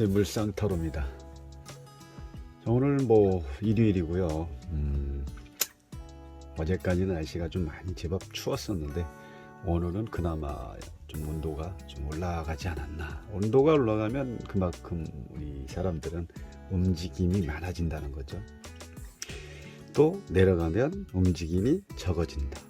물상타로입니다. 오늘 뭐 일요일이고요. 어제까지는 날씨가 좀 많이 제법 추웠었는데 오늘은 그나마 좀 온도가 좀 올라가지 않았나. 온도가 올라가면 그만큼 우리 사람들은 움직임이 많아진다는 거죠. 또 내려가면 움직임이 적어진다.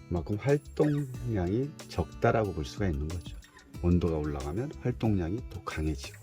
그만큼 활동량이 적다라고 볼 수가 있는 거죠. 온도가 올라가면 활동량이 또 강해지고,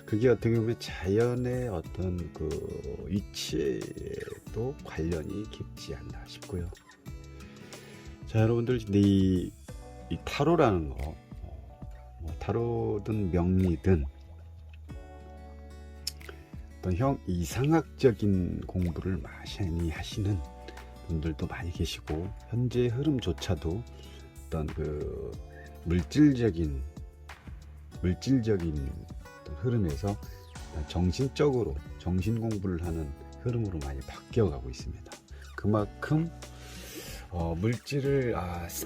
그게 어떻게 보면 자연의 어떤 그 위치에도 관련이 깊지 않나 싶고요. 자, 여러분들, 이 타로라는 거, 뭐 타로든 명리든 어떤 이상학적인 공부를 많이 하시는 분들도 많이 계시고, 현재 흐름조차도 어떤 그 물질적인 어떤 흐름에서 정신적으로 정신 공부를 하는 흐름으로 많이 바뀌어가고 있습니다. 그만큼 물질을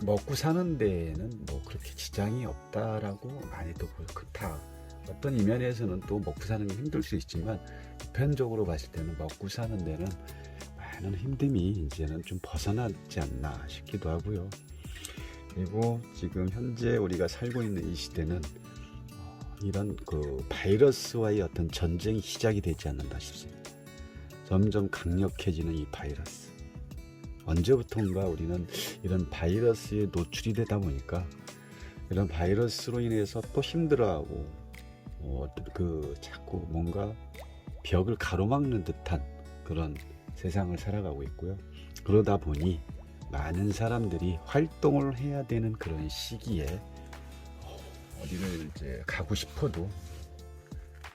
먹고 사는 데에는 뭐 그렇게 지장이 없다라고 많이도 그렇다. 어떤 이면에서는 또 먹고 사는 게 힘들 수 있지만, 보편적으로 봤을 때는 먹고 사는 데는 많은 힘듦이 이제는 좀 벗어나지 않나 싶기도 하고요. 그리고 지금 현재 우리가 살고 있는 이 시대는 이런 그 바이러스와의 어떤 전쟁이 시작이 되지 않는다 싶습니다. 점점 강력해지는 이 바이러스. 언제부턴가 우리는 이런 바이러스에 노출이 되다 보니까 이런 바이러스로 인해서 또 힘들어하고, 그 자꾸 뭔가 벽을 가로막는 듯한 그런 세상을 살아가고 있고요. 그러다 보니 많은 사람들이 활동을 해야 되는 그런 시기에 어디를 이제 가고 싶어도,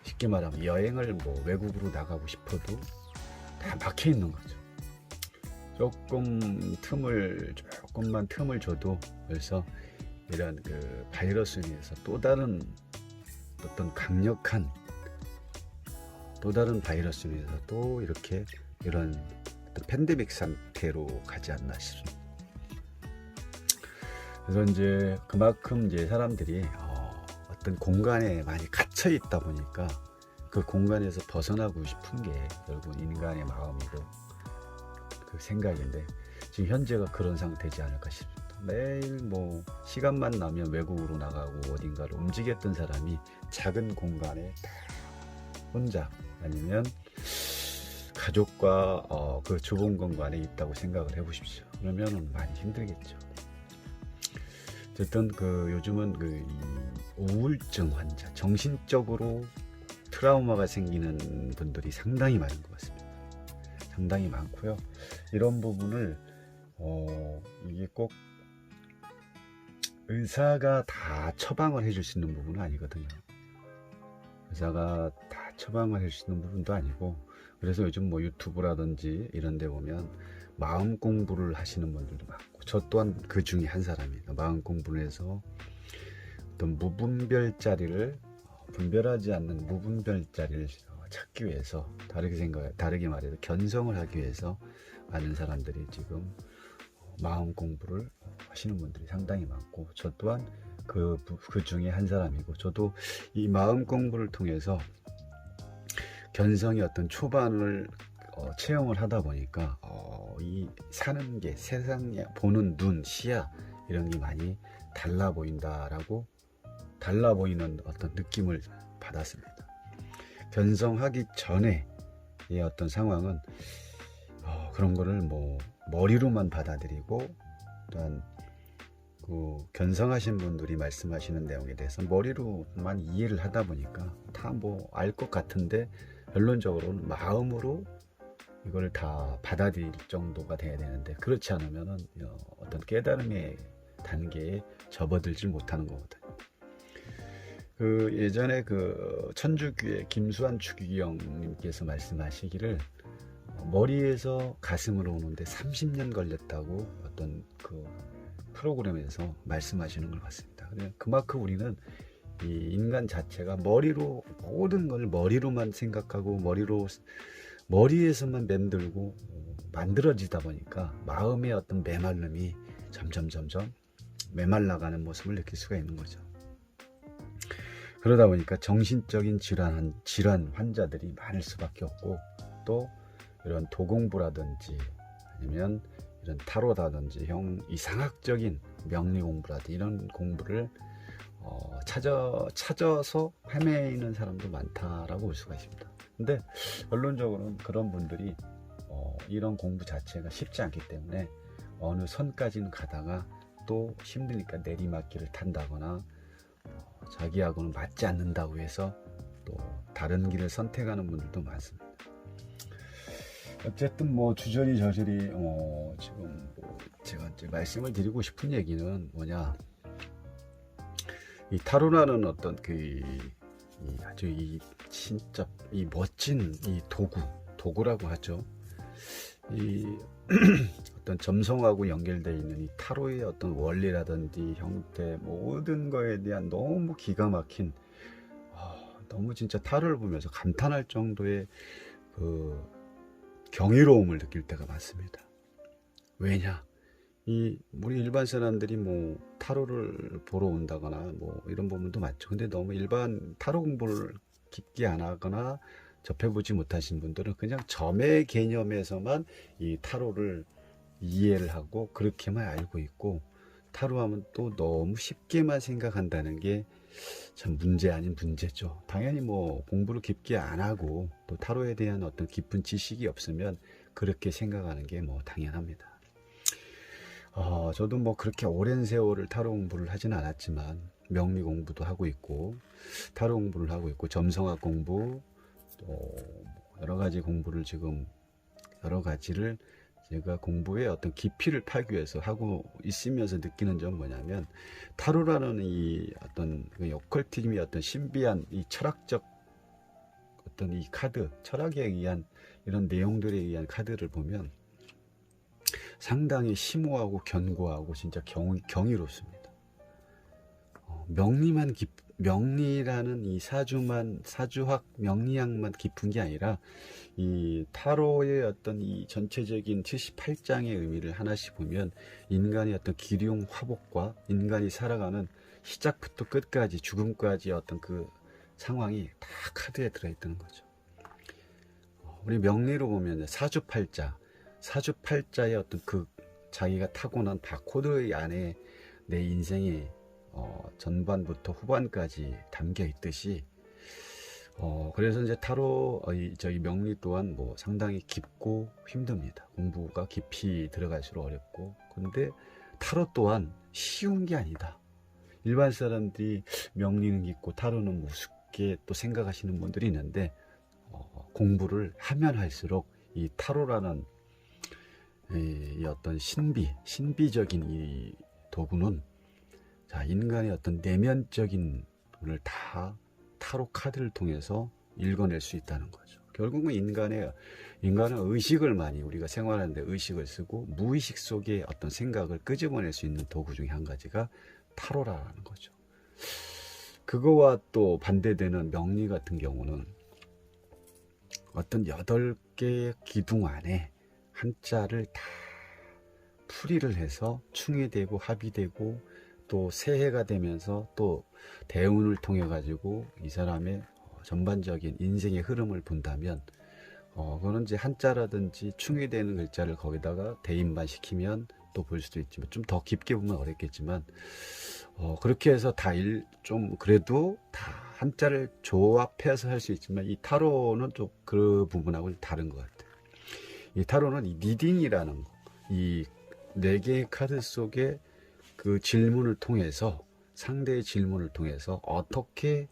쉽게 말하면 여행을 뭐 외국으로 나가고 싶어도 다 막혀 있는 거죠. 조금만 틈을 줘도 벌써 이런 그 바이러스에 의해서 또 다른 어떤 강력한 또 다른 바이러스에 의해서 또 이렇게 이런 팬데믹 상태로 가지 않나 싶습니다. 그래서 이제 그만큼 이제 사람들이 어떤 공간에 많이 갇혀 있다 보니까 그 공간에서 벗어나고 싶은 게 결국 인간의 마음이고 그 생각인데, 지금 현재가 그런 상태지 않을까 싶습니다. 매일 뭐 시간만 나면 외국으로 나가고 어딘가를 움직였던 사람이 작은 공간에 혼자 아니면 가족과 그 좁은 공간에 있다고 생각을 해보십시오. 그러면 많이 힘들겠죠. 어쨌든 요즘은 이 우울증 환자, 정신적으로 트라우마가 생기는 분들이 상당히 많은 것 같습니다. 상당히 많고요. 이런 부분을 이게 꼭 의사가 다 처방을 해줄 수 있는 부분은 아니거든요. 의사가 다 처방을 해줄 수 있는 부분도 아니고, 그래서 요즘 뭐 유튜브라든지 이런 데 보면 마음 공부를 하시는 분들도 많고, 저 또한 그 중에 한 사람입니다. 마음 공부를 해서 어떤 분별하지 않는 무분별자리를 찾기 위해서, 다르게 말해서 견성을 하기 위해서 많은 사람들이 지금 마음 공부를 하시는 분들이 상당히 많고, 저 또한 그 중에 한 사람이고, 저도 이 마음 공부를 통해서 견성의 어떤 초반을 체험을 하다 보니까 이 사는 게, 세상에 보는 눈, 시야 이런 게 많이 달라 보이는 어떤 느낌을 받았습니다. 견성하기 전에 이 어떤 상황은 그런 거를 뭐 머리로만 받아들이고, 또한 그 견성하신 분들이 말씀하시는 내용에 대해서 머리로만 이해를 하다 보니까 다 뭐 알 것 같은데, 결론적으로는 마음으로 이걸 다 받아들일 정도가 돼야 되는데, 그렇지 않으면은 어떤 깨달음의 단계에 접어들지 못하는 거거든요. 예전에 천주교의 김수환 추기경님께서 말씀하시기를, 머리에서 가슴으로 오는데 30년 걸렸다고 어떤 프로그램에서 말씀하시는 걸 봤습니다. 그만큼 우리는 이 인간 자체가 머리로 모든 걸 머리로만 생각하고 머리에서만 맴돌고 만들어지다 보니까 마음의 어떤 메마름이 점점 메말라가는 모습을 느낄 수가 있는 거죠. 그러다 보니까 정신적인 질환 환자들이 많을 수밖에 없고, 또 이런 도공부라든지 아니면 이런 타로라든지 이상학적인 명리 공부라든지 이런 공부를 찾아서 헤매이는 사람도 많다라고 볼 수가 있습니다. 근데 결론적으로는 그런 분들이 이런 공부 자체가 쉽지 않기 때문에 어느 선까지는 가다가 또 힘드니까 내리막길을 탄다거나 자기하고는 맞지 않는다고 해서 또 다른 길을 선택하는 분들도 많습니다. 어쨌든 뭐 주저리 저저리 지금 뭐 제가 이제 말씀을 드리고 싶은 얘기는 뭐냐, 이 타로라는 어떤 아주 진짜 이 멋진 이 도구라고 하죠. 이 어떤 점성하고 연결되어 있는 이 타로의 어떤 원리라든지 형태, 모든 거에 대한 너무 기가 막힌, 너무 진짜 타로를 보면서 감탄할 정도의 그 경이로움을 느낄 때가 많습니다. 왜냐, 우리 일반 사람들이 뭐 타로를 보러 온다거나 뭐 이런 부분도 많죠. 근데 너무 일반 타로 공부를 깊게 안 하거나 접해보지 못하신 분들은 그냥 점의 개념에서만 이 타로를 이해를 하고 그렇게만 알고 있고, 타로 하면 또 너무 쉽게만 생각한다는 게 참 문제 아닌 문제죠. 당연히 뭐 공부를 깊게 안 하고 또 타로에 대한 어떤 깊은 지식이 없으면 그렇게 생각하는 게 뭐 당연합니다. 저도 뭐 그렇게 오랜 세월을 타로 공부를 하진 않았지만 명리 공부도 하고 있고 타로 공부를 하고 있고 점성학 공부, 또 여러 가지 공부를 지금 여러 가지를 제가 공부의 어떤 깊이를 파기 위해서 하고 있으면서 느끼는 점은 뭐냐면, 타로라는 이 어떤 오컬티즘의 어떤 신비한 이 철학적 어떤 이 카드, 철학에 의한 이런 내용들에 의한 카드를 보면 상당히 심오하고 견고하고 진짜 경이롭습니다. 명리라는 이 사주학 명리학만 깊은 게 아니라 이 타로의 어떤 이 전체적인 78장의 의미를 하나씩 보면 인간의 어떤 기륭 화복과 인간이 살아가는 시작부터 끝까지 죽음까지 어떤 그 상황이 다 카드에 들어있다는 거죠. 우리 명리로 보면 사주팔자의 어떤 그 자기가 타고난 바코드 안에 내 인생의 전반부터 후반까지 담겨 있듯이, 그래서 이제 타로 저희 명리 또한 뭐 상당히 깊고 힘듭니다. 공부가 깊이 들어갈수록 어렵고, 근데 타로 또한 쉬운 게 아니다. 일반 사람들이 명리는 깊고 타로는 우습게 또 생각하시는 분들이 있는데, 공부를 하면 할수록 이 타로라는 이 어떤 신비적인 이 도구는 인간의 어떤 내면적인 부분을 다 타로 카드를 통해서 읽어낼 수 있다는 거죠. 결국은 인간은 의식을 많이, 우리가 생활하는데 의식을 쓰고 무의식 속에 어떤 생각을 끄집어낼 수 있는 도구 중에 한 가지가 타로라는 거죠. 그거와 또 반대되는 명리 같은 경우는 어떤 8개의 기둥 안에 한자를 다 풀이를 해서 충이되고 합의되고 또 새해가 되면서 또 대운을 통해 가지고 이 사람의 전반적인 인생의 흐름을 본다면, 그거는 이제 한자라든지 충이되는 글자를 거기다가 대입만 시키면 또 볼 수도 있지만, 좀 더 깊게 보면 어렵겠지만, 그렇게 해서 좀 그래도 다 한자를 조합해서 할 수 있지만, 이 타로는 좀 그 부분하고는 다른 것 같아요. 이 타로는 이 리딩이라는 거, 이 4개의 카드 속에 그 질문을 통해서, 상대의 질문을 통해서 어떻게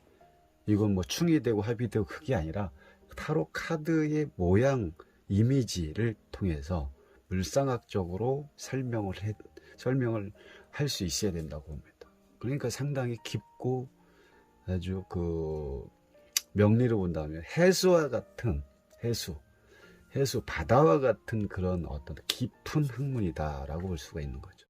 이건 뭐 충이되고 합의되고 그게 아니라 타로 카드의 모양, 이미지를 통해서 물상학적으로 설명을 할 수 있어야 된다고 봅니다. 그러니까 상당히 깊고 아주 그 명리로 본다면 해수와 같은 해수 바다와 같은 그런 어떤 깊은 학문이다라고 볼 수가 있는 거죠.